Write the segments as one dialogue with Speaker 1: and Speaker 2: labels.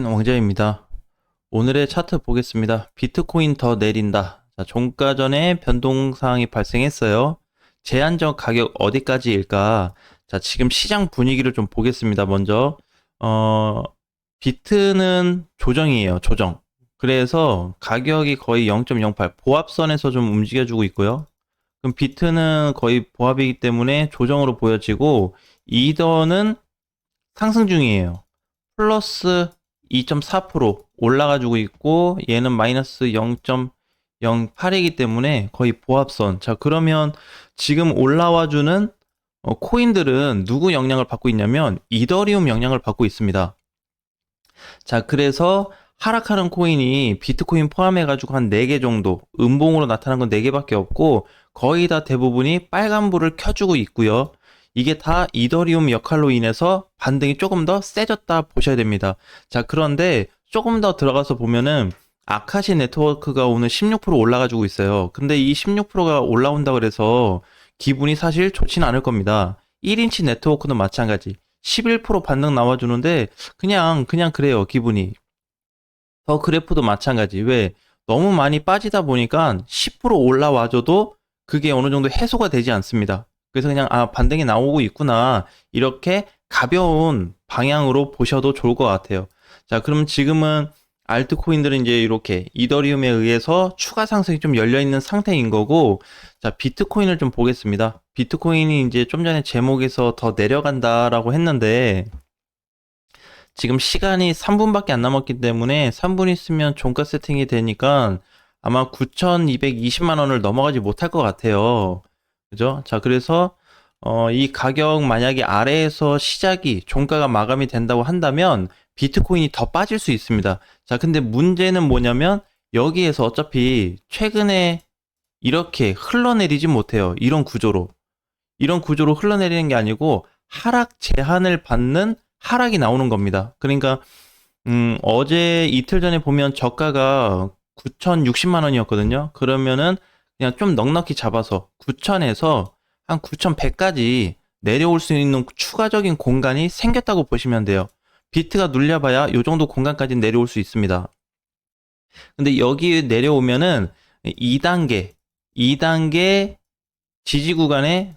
Speaker 1: 비트코인 왕자입니다. 오늘의 차트 보겠습니다. 비트코인 더 내린다. 자, 종가 전에 변동사항이 발생했어요. 제한적 가격 어디까지일까? 자, 지금 시장 분위기를 좀 보겠습니다. 먼저 비트는 조정이에요. 조정. 그래서 가격이 거의 0.08 보합선에서 좀 움직여주고 있고요. 그럼 비트는 거의 보합이기 때문에 조정으로 보여지고 이더는 상승 중이에요. 플러스 2.4% 올라가지고 있고 얘는 마이너스 0.08이기 때문에 거의 보합선. 자, 그러면 지금 올라와주는 코인들은 누구 영향을 받고 있냐면 이더리움 영향을 받고 있습니다. 자, 그래서 하락하는 코인이 비트코인 포함해가지고 한 4개 정도, 음봉으로 나타난 건 4개밖에 없고 거의 다 대부분이 빨간불을 켜주고 있고요. 이게 다 이더리움 역할로 인해서 반등이 조금 더 세졌다 보셔야 됩니다. 자, 그런데 조금 더 들어가서 보면은 아카시 네트워크가 오늘 16% 올라가지고 있어요. 근데 이 16%가 올라온다 그래서 기분이 사실 좋지는 않을 겁니다. 1인치 네트워크도 마찬가지. 11% 반등 나와주는데 그냥 그래요, 기분이. 더 그래프도 마찬가지. 왜? 너무 많이 빠지다 보니까 10% 올라와줘도 그게 어느 정도 해소가 되지 않습니다. 그래서 그냥 반등이 나오고 있구나, 이렇게 가벼운 방향으로 보셔도 좋을 것 같아요. 자, 그럼 지금은 알트코인들은 이제 이렇게 이더리움에 의해서 추가 상승이 좀 열려있는 상태인 거고, 자, 비트코인을 좀 보겠습니다. 비트코인이 이제 좀 전에 제목에서 더 내려간다라고 했는데 지금 시간이 3분밖에 안 남았기 때문에 3분 있으면 종가 세팅이 되니까 아마 9,220만 원을 넘어가지 못할 것 같아요. 그죠? 자, 그래서 이 가격 만약에 아래에서 시작이 종가가 마감이 된다고 한다면 비트코인이 더 빠질 수 있습니다. 자, 근데 문제는 뭐냐면 여기에서 어차피 최근에 이렇게 흘러내리지 못해요. 이런 구조로 흘러내리는 게 아니고 하락 제한을 받는 하락이 나오는 겁니다. 그러니까 어제 이틀 전에 보면 저가가 9,060만 원이었거든요. 그러면은 그냥 좀 넉넉히 잡아서 9,000에서 한 9,100까지 내려올 수 있는 추가적인 공간이 생겼다고 보시면 돼요. 비트가 눌려봐야 이 정도 공간까지 내려올 수 있습니다. 근데 여기 내려오면은 2단계 지지 구간에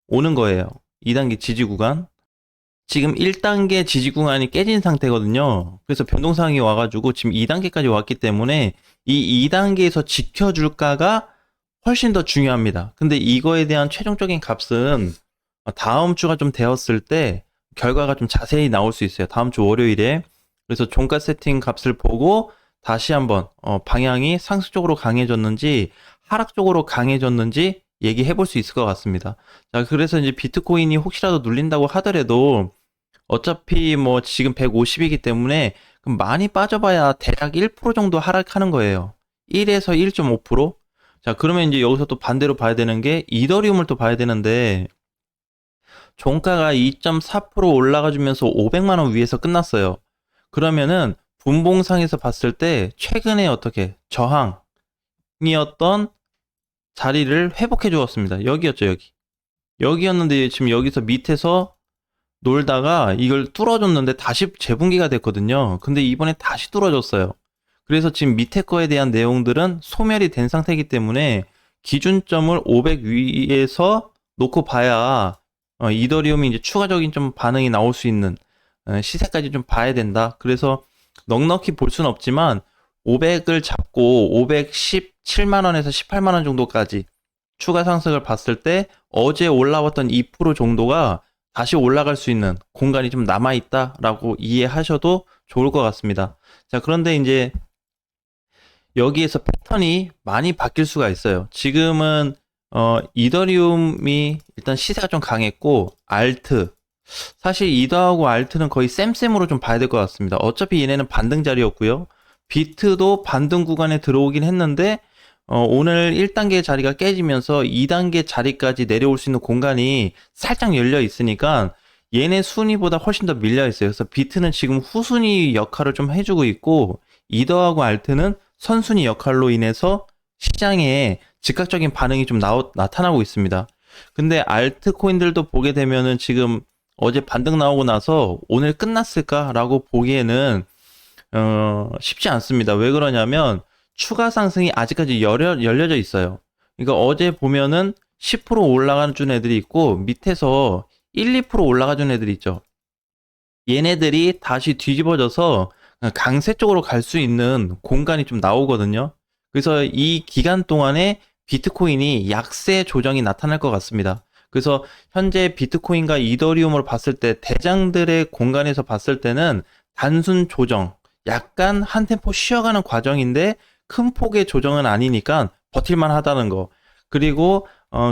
Speaker 1: 오는 거예요. 2단계 지지 구간. 지금 1단계 지지 구간이 깨진 상태거든요. 그래서 변동사항이 와가지고 지금 2단계까지 왔기 때문에 이 2단계에서 지켜줄까가 훨씬 더 중요합니다. 근데 이거에 대한 최종적인 값은 다음 주가 좀 되었을 때 결과가 좀 자세히 나올 수 있어요. 다음 주 월요일에. 그래서 종가 세팅 값을 보고 다시 한번 방향이 상승 쪽으로 강해졌는지 하락 쪽으로 강해졌는지 얘기해 볼 수 있을 것 같습니다. 자, 그래서 이제 비트코인이 혹시라도 눌린다고 하더라도 어차피 뭐 지금 150이기 때문에 그럼 많이 빠져봐야 대략 1% 정도 하락하는 거예요. 1에서 1.5%? 자, 그러면 이제 여기서 또 반대로 봐야 되는 게 이더리움을 또 봐야 되는데 종가가 2.4% 올라가주면서 500만 원 위에서 끝났어요. 그러면은 분봉상에서 봤을 때 최근에 어떻게 저항이었던 자리를 회복해 주었습니다. 여기였죠, 여기. 여기였는데 지금 여기서 밑에서 놀다가 이걸 뚫어줬는데 다시 재분기가 됐거든요. 근데 이번에 다시 뚫어졌어요. 그래서 지금 밑에 거에 대한 내용들은 소멸이 된 상태이기 때문에 기준점을 500 위에서 놓고 봐야 이더리움이 이제 추가적인 좀 반응이 나올 수 있는 시세까지 좀 봐야 된다. 그래서 넉넉히 볼 수는 없지만 500을 잡고 517만 원에서 18만 원 정도까지 추가 상승을 봤을 때 어제 올라왔던 2% 정도가 다시 올라갈 수 있는 공간이 좀 남아있다라고 이해하셔도 좋을 것 같습니다. 자, 그런데 이제 여기에서 패턴이 많이 바뀔 수가 있어요. 지금은 이더리움이 일단 시세가 좀 강했고 알트, 사실 이더하고 알트는 거의 쌤쌤으로 좀 봐야 될 것 같습니다. 어차피 얘네는 반등 자리였고요. 비트도 반등 구간에 들어오긴 했는데 오늘 1단계 자리가 깨지면서 2단계 자리까지 내려올 수 있는 공간이 살짝 열려 있으니까 얘네 순위보다 훨씬 더 밀려 있어요. 그래서 비트는 지금 후순위 역할을 좀 해주고 있고 이더하고 알트는 선순위 역할로 인해서 시장에 즉각적인 반응이 좀 나타나고 있습니다. 근데 알트 코인들도 보게 되면은 지금 어제 반등 나오고 나서 오늘 끝났을까라고 보기에는 쉽지 않습니다. 왜 그러냐면 추가 상승이 아직까지 열려져 있어요. 그러니까 어제 보면은 10% 올라가는 준 애들이 있고 밑에서 1, 2% 올라가준 애들이 있죠. 얘네들이 다시 뒤집어져서 강세 쪽으로 갈 수 있는 공간이 좀 나오거든요. 그래서 이 기간 동안에 비트코인이 약세 조정이 나타날 것 같습니다. 그래서 현재 비트코인과 이더리움을 봤을 때 대장들의 공간에서 봤을 때는 단순 조정, 약간 한 템포 쉬어가는 과정인데 큰 폭의 조정은 아니니까 버틸만 하다는 거. 그리고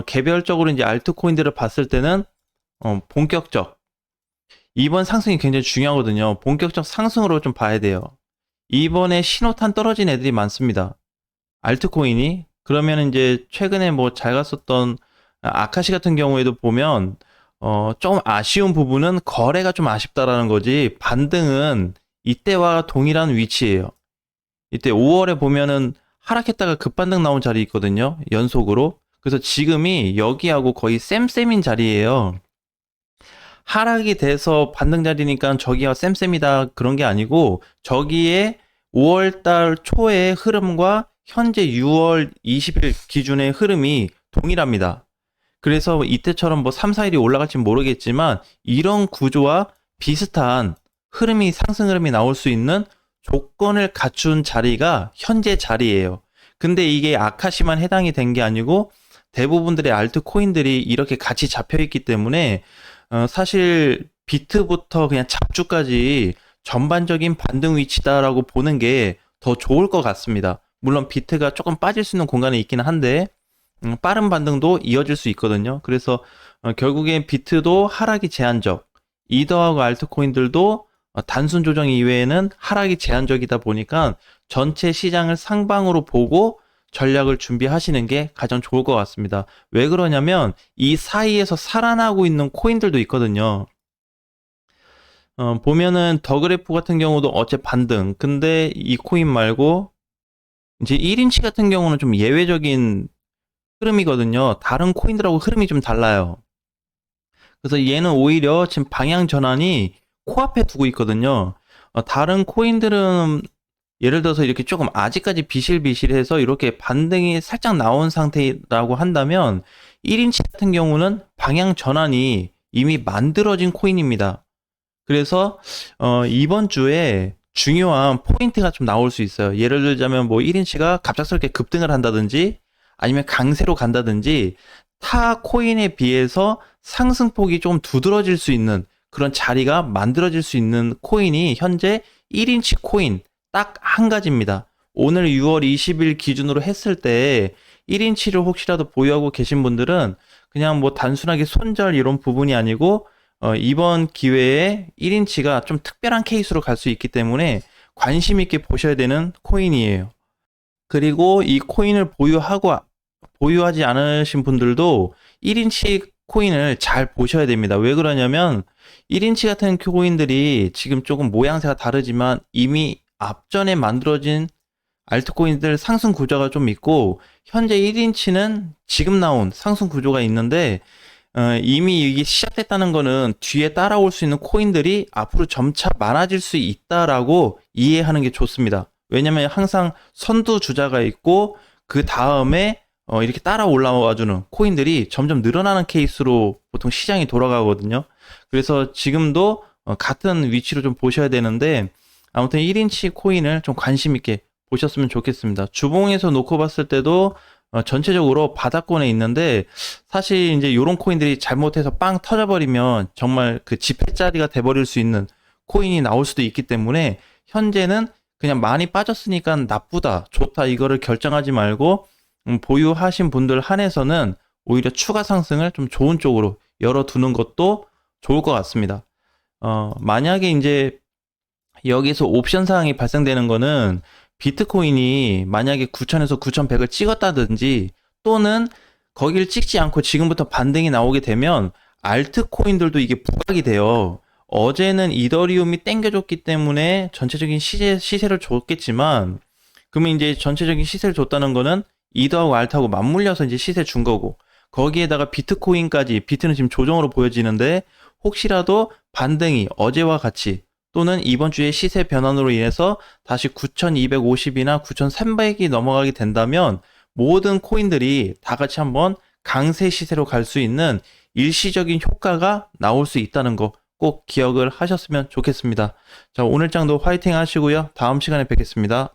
Speaker 1: 개별적으로 이제 알트코인들을 봤을 때는 본격적 이번 상승이 굉장히 중요하거든요. 본격적 상승으로 좀 봐야 돼요. 이번에 신호탄 떨어진 애들이 많습니다. 알트코인이 그러면 이제 최근에 뭐 잘 갔었던 아카시 같은 경우에도 보면 좀 아쉬운 부분은 거래가 좀 아쉽다라는 거지 반등은 이때와 동일한 위치예요. 이때 5월에 보면은 하락했다가 급반등 나온 자리 있거든요. 연속으로. 그래서 지금이 여기하고 거의 쌤쌤인 자리예요. 하락이 돼서 반등 자리니까 저기가 쌤쌤이다 그런 게 아니고 저기에 5월달 초의 흐름과 현재 6월 20일 기준의 흐름이 동일합니다. 그래서 이때처럼 뭐 3, 4일이 올라갈지 모르겠지만 이런 구조와 비슷한 흐름이 상승 흐름이 나올 수 있는 조건을 갖춘 자리가 현재 자리예요. 근데 이게 아카시만 해당이 된 게 아니고 대부분들의 알트 코인들이 이렇게 같이 잡혀 있기 때문에 사실 비트부터 그냥 잡주까지 전반적인 반등 위치다라고 보는 게 더 좋을 것 같습니다. 물론 비트가 조금 빠질 수 있는 공간이 있기는 한데 빠른 반등도 이어질 수 있거든요. 그래서 결국엔 비트도 하락이 제한적, 이더하고 알트코인들도 단순 조정 이외에는 하락이 제한적이다 보니까 전체 시장을 상방으로 보고 전략을 준비하시는 게 가장 좋을 것 같습니다. 왜 그러냐면 이 사이에서 살아나고 있는 코인들도 있거든요. 보면은 더그래프 같은 경우도 어째 반등. 근데 이 코인 말고 이제 1인치 같은 경우는 좀 예외적인 흐름이거든요. 다른 코인들하고 흐름이 좀 달라요. 그래서 얘는 오히려 지금 방향 전환이 코앞에 두고 있거든요. 다른 코인들은 예를 들어서 이렇게 조금 아직까지 비실비실해서 이렇게 반등이 살짝 나온 상태라고 한다면 1인치 같은 경우는 방향 전환이 이미 만들어진 코인입니다. 그래서 이번 주에 중요한 포인트가 좀 나올 수 있어요. 예를 들자면 뭐 1인치가 갑작스럽게 급등을 한다든지 아니면 강세로 간다든지 타 코인에 비해서 상승폭이 좀 두드러질 수 있는 그런 자리가 만들어질 수 있는 코인이 현재 1인치 코인 딱 한 가지입니다. 오늘 6월 20일 기준으로 했을 때 1인치를 혹시라도 보유하고 계신 분들은 그냥 뭐 단순하게 손절 이런 부분이 아니고 이번 기회에 1인치가 좀 특별한 케이스로 갈 수 있기 때문에 관심 있게 보셔야 되는 코인이에요. 그리고 이 코인을 보유하지 않으신 분들도 1인치 코인을 잘 보셔야 됩니다. 왜 그러냐면 1인치 같은 코인들이 지금 조금 모양새가 다르지만 이미 앞전에 만들어진 알트코인들 상승 구조가 좀 있고 현재 1인치는 지금 나온 상승 구조가 있는데 이미 이게 시작됐다는 거는 뒤에 따라올 수 있는 코인들이 앞으로 점차 많아질 수 있다라고 이해하는 게 좋습니다. 왜냐면 항상 선두 주자가 있고 그 다음에 이렇게 따라 올라와주는 코인들이 점점 늘어나는 케이스로 보통 시장이 돌아가거든요. 그래서 지금도 같은 위치로 좀 보셔야 되는데 아무튼 1인치 코인을 좀 관심 있게 보셨으면 좋겠습니다. 주봉에서 놓고 봤을 때도 전체적으로 바닥권에 있는데 사실 이제 이런 코인들이 잘못해서 빵 터져버리면 정말 그 지폐짜리가 돼버릴 수 있는 코인이 나올 수도 있기 때문에 현재는 그냥 많이 빠졌으니까 나쁘다, 좋다 이거를 결정하지 말고 보유하신 분들 한해서는 오히려 추가 상승을 좀 좋은 쪽으로 열어두는 것도 좋을 것 같습니다. 만약에 이제 여기서 옵션 사항이 발생되는 거는 비트코인이 만약에 9,000에서 9,100을 찍었다든지 또는 거기를 찍지 않고 지금부터 반등이 나오게 되면 알트코인들도 이게 부각이 돼요. 어제는 이더리움이 땡겨줬기 때문에 전체적인 시세를 줬겠지만 그러면 이제 전체적인 시세를 줬다는 거는 이더하고 알트하고 맞물려서 이제 시세 준 거고 거기에다가 비트코인까지 비트는 지금 조정으로 보여지는데 혹시라도 반등이 어제와 같이 또는 이번 주에 시세 변환으로 인해서 다시 9,250이나 9,300이 넘어가게 된다면 모든 코인들이 다 같이 한번 강세 시세로 갈 수 있는 일시적인 효과가 나올 수 있다는 거 꼭 기억을 하셨으면 좋겠습니다. 자, 오늘 장도 화이팅 하시고요. 다음 시간에 뵙겠습니다.